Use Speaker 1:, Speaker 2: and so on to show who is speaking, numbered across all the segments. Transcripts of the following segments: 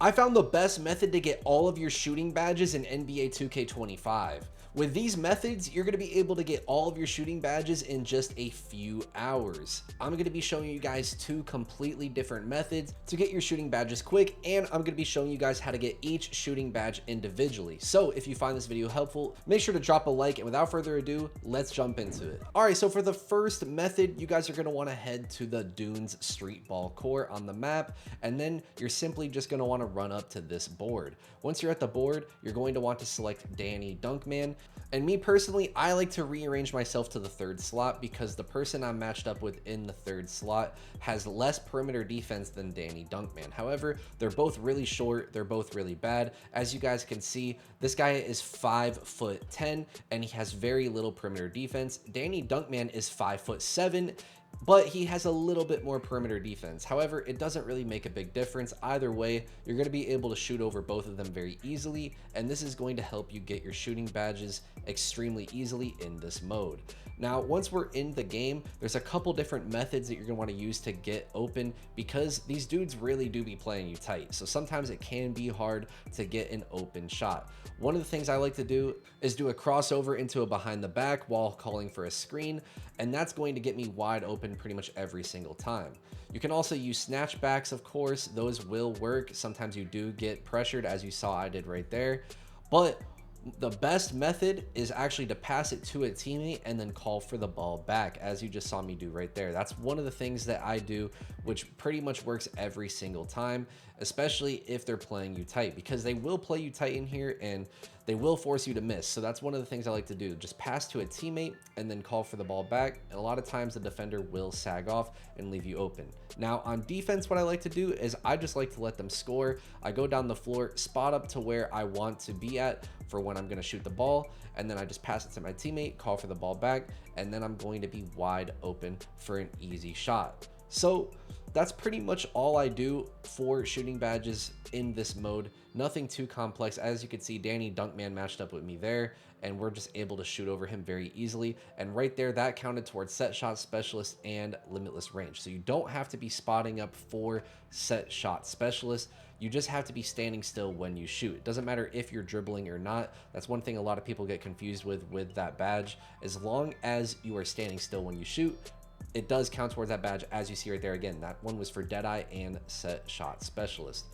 Speaker 1: I found the best method to get all of your shooting badges in NBA 2K25. With these methods, you're going to be able to get all of your shooting badges in just a few hours. I'm going to be showing you guys two completely different methods to get your shooting badges quick, and I'm going to be showing you guys how to get each shooting badge individually. So if you find this video helpful, make sure to drop a like, and without further ado, let's jump into it. All right, so for the first method, you guys are going to want to head to the Dunes Street Ball Court on the map, and then you're simply just going to want to run up to this board. Once you're at the board, you're going to want to select Danny Dunkman. And me personally, I like to rearrange myself to the third slot because the person I'm matched up with in the third slot has less perimeter defense than Danny Dunkman. However, they're both really short. They're both really bad. As you guys can see, this guy is 5'10" and he has very little perimeter defense. Danny Dunkman is 5'7", but he has a little bit more perimeter defense. However, it doesn't really make a big difference. Either way, you're going to be able to shoot over both of them very easily, and this is going to help you get your shooting badges extremely easily in this mode. Now, once we're in the game, there's a couple different methods that you're going to want to use to get open because these dudes really do be playing you tight. So sometimes it can be hard to get an open shot. One of the things I like to do is do a crossover into a behind the back while calling for a screen, and that's going to get me wide open pretty much every single time. You can also use snatchbacks, of course. Those will work. Sometimes you do get pressured, as you saw I did right there, but the best method is actually to pass it to a teammate and then call for the ball back, as you just saw me do right there. That's one of the things that I do, which pretty much works every single time, especially if they're playing you tight, because they will play you tight in here and they will force you to miss. So that's one of the things I like to do, just pass to a teammate and then call for the ball back. And a lot of times the defender will sag off and leave you open. Now on defense, what I like to do is I just like to let them score. I go down the floor, spot up to where I want to be at for when I'm going to shoot the ball, and then I just pass it to my teammate, call for the ball back, and then I'm going to be wide open for an easy shot. So that's pretty much all I do for shooting badges in this mode. Nothing too complex. As you can see, Danny Dunkman matched up with me there, and we're just able to shoot over him very easily. And right there, that counted towards set shot specialist and limitless range. So you don't have to be spotting up for set shot specialist. You just have to be standing still when you shoot. It doesn't matter if you're dribbling or not. That's one thing a lot of people get confused with that badge. As long as you are standing still when you shoot, it does count towards that badge, as you see right there. Again, that one was for Deadeye and set shot specialist.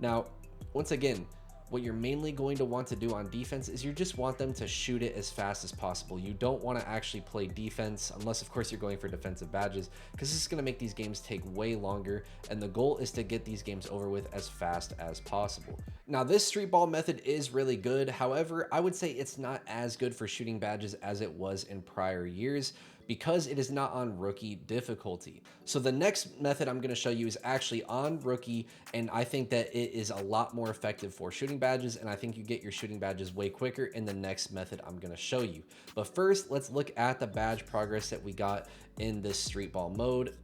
Speaker 1: Now, once again, what you're mainly going to want to do on defense is you just want them to shoot it as fast as possible. You don't want to actually play defense unless, of course, you're going for defensive badges, because this is going to make these games take way longer, and the goal is to get these games over with as fast as possible. Now, this street ball method is really good. However, I would say it's not as good for shooting badges as it was in prior years, because it is not on rookie difficulty. So the next method I'm going to show you is actually on rookie, and I think that it is a lot more effective for shooting badges, and I think you get your shooting badges way quicker in the next method I'm going to show you. But first, let's look at the badge progress that we got in this street ball mode.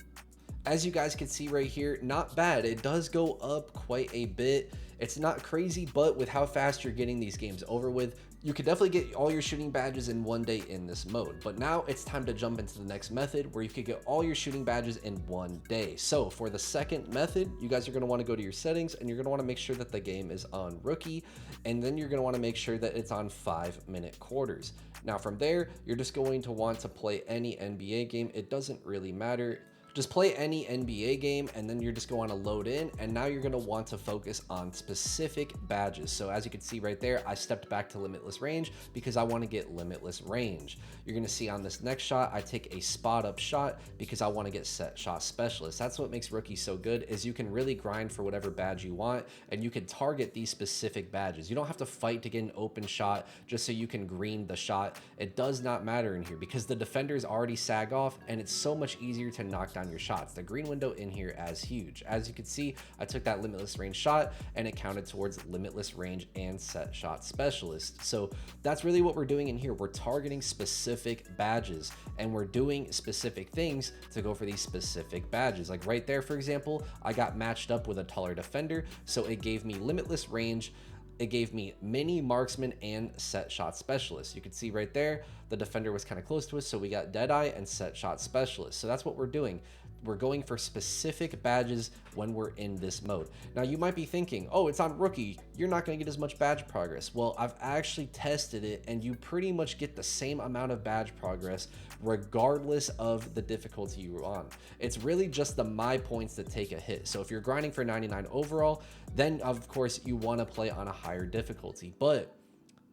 Speaker 1: As you guys can see right here, not bad. It does go up quite a bit. It's not crazy, but with how fast you're getting these games over with, you could definitely get all your shooting badges in one day in this mode. But now it's time to jump into the next method where you could get all your shooting badges in one day. So for the second method, you guys are going to want to go to your settings, and you're going to want to make sure that the game is on rookie, and then you're going to want to make sure that it's on 5-minute quarters. Now from there, you're just going to want to play any NBA game. It doesn't really matter. Just play any NBA game, and then you're just going to load in, and now you're going to want to focus on specific badges. So as you can see right there, I stepped back to limitless range because I want to get limitless range. You're going to see on this next shot, I take a spot up shot because I want to get set shot specialist. That's what makes rookie so good, is you can really grind for whatever badge you want, and you can target these specific badges. You don't have to fight to get an open shot just so you can green the shot. It does not matter in here because the defenders already sag off, and it's so much easier to knock down your shots. The green window in here is huge. As you can see, I took that limitless range shot, and it counted towards limitless range and set shot specialist. So that's really what we're doing in here. We're targeting specific badges, and we're doing specific things to go for these specific badges. Like right there, for example, I got matched up with a taller defender, so it gave me limitless range, it gave me mini marksman and set shot specialist. You can see right there, the defender was kind of close to us, so we got Deadeye and set shot specialist. So that's what we're doing. We're going for specific badges when we're in this mode. Now you might be thinking, oh, it's on rookie, you're not going to get as much badge progress. Well, I've actually tested it, and you pretty much get the same amount of badge progress regardless of the difficulty you're on. It's really just the my points that take a hit. So if you're grinding for 99 overall, then of course you want to play on a higher difficulty, but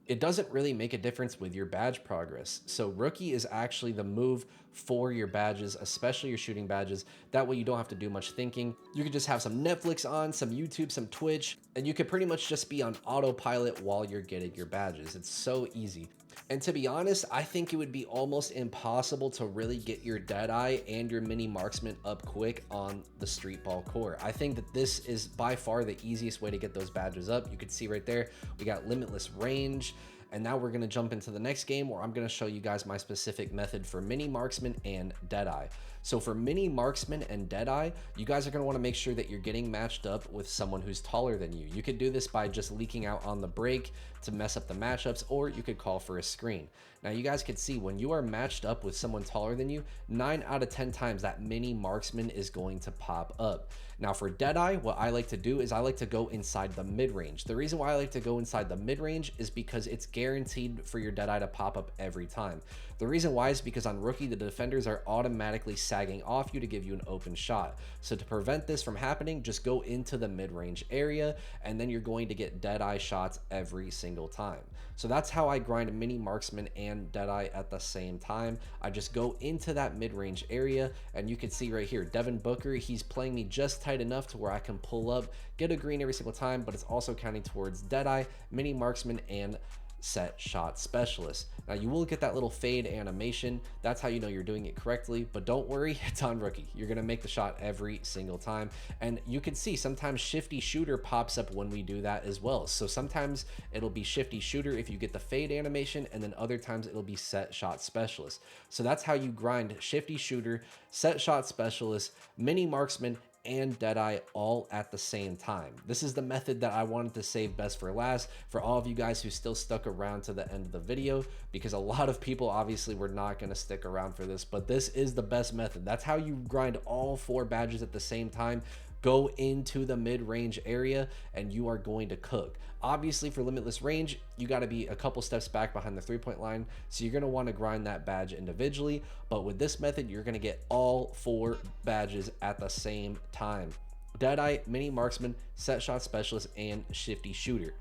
Speaker 1: it doesn't really make a difference with your badge progress. So rookie is actually the move for your badges, especially your shooting badges. That way you don't have to do much thinking. You could just have some Netflix on, some YouTube, some Twitch, and you could pretty much just be on autopilot while you're getting your badges. It's so easy. And to be honest, I think it would be almost impossible to really get your Deadeye and your Mini Marksman up quick on the Street Ball core. I think that this is by far the easiest way to get those badges up. You can see right there, we got Limitless Range. And now we're gonna jump into the next game where I'm gonna show you guys my specific method for Mini Marksman and Deadeye. So for Mini Marksman and Deadeye, you guys are gonna wanna make sure that you're getting matched up with someone who's taller than you. You could do this by just leaking out on the break to mess up the matchups, or you could call for a screen. Now you guys can see when you are matched up with someone taller than you, 9 out of 10 times that Mini Marksman is going to pop up. Now for Deadeye, what I like to do is I like to go inside the mid-range. The reason why I like to go inside the mid-range is because it's guaranteed for your Deadeye to pop up every time. The reason why is because on rookie, the defenders are automatically sagging off you to give you an open shot. So to prevent this from happening, just go into the mid-range area, and then you're going to get Deadeye shots every single time. So that's how I grind Mini Marksman and Deadeye at the same time. I just go into that mid-range area, and you can see right here, Devin Booker, he's playing me just tight enough to where I can pull up, get a green every single time, but it's also counting towards Deadeye, Mini Marksman, and Set Shot Specialist. Now you will get that little fade animation. That's how you know you're doing it correctly, but don't worry, it's on rookie. You're gonna make the shot every single time. And you can see sometimes Shifty Shooter pops up when we do that as well. So sometimes it'll be Shifty Shooter if you get the fade animation, and then other times it'll be Set Shot Specialist. So that's how you grind Shifty Shooter, Set Shot Specialist, Mini Marksman, and Deadeye all at the same time. This is the method that I wanted to save best for last for all of you guys who still stuck around to the end of the video, because a lot of people obviously were not going to stick around for this, but this is the best method. That's how you grind all 4 badges at the same time. Go into the mid-range area and you are going to cook. Obviously for Limitless Range, you got to be a couple steps back behind the 3-point line, so you're going to want to grind that badge individually, but with this method you're going to get all 4 badges at the same time: Deadeye, Mini Marksman, Set Shot Specialist, and Shifty Shooter.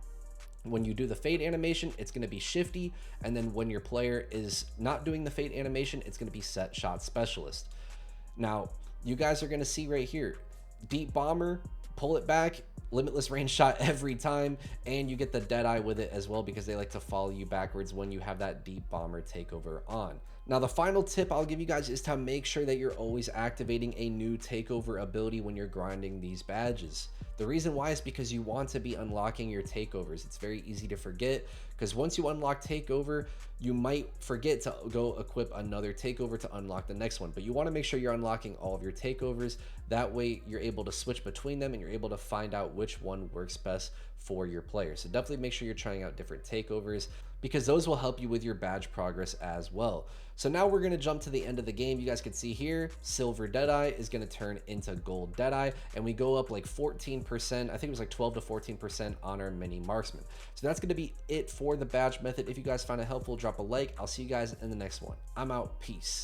Speaker 1: When you do the fade animation, it's going to be Shifty, and then when your player is not doing the fade animation, it's going to be Set Shot Specialist. Now you guys are going to see right here, Deep Bomber, pull it back, Limitless Range shot every time, and you get the Deadeye with it as well, because they like to follow you backwards when you have that Deep Bomber takeover on. Now the final tip I'll give you guys is to make sure that you're always activating a new takeover ability when you're grinding these badges. The reason why is because you want to be unlocking your takeovers. It's very easy to forget, because once you unlock takeover, you might forget to go equip another takeover to unlock the next one, but you want to make sure you're unlocking all of your takeovers. That way you're able to switch between them and you're able to find out which one works best for your player. So definitely make sure you're trying out different takeovers, because those will help you with your badge progress as well. So now we're going to jump to the end of the game. You guys can see here, silver Deadeye is going to turn into gold Deadeye, and we go up like 14%. I think it was like 12 to 14% on our Mini Marksman. So that's going to be it for the badge method. If you guys found it helpful, drop a like. I'll see you guys in the next one. I'm out. Peace.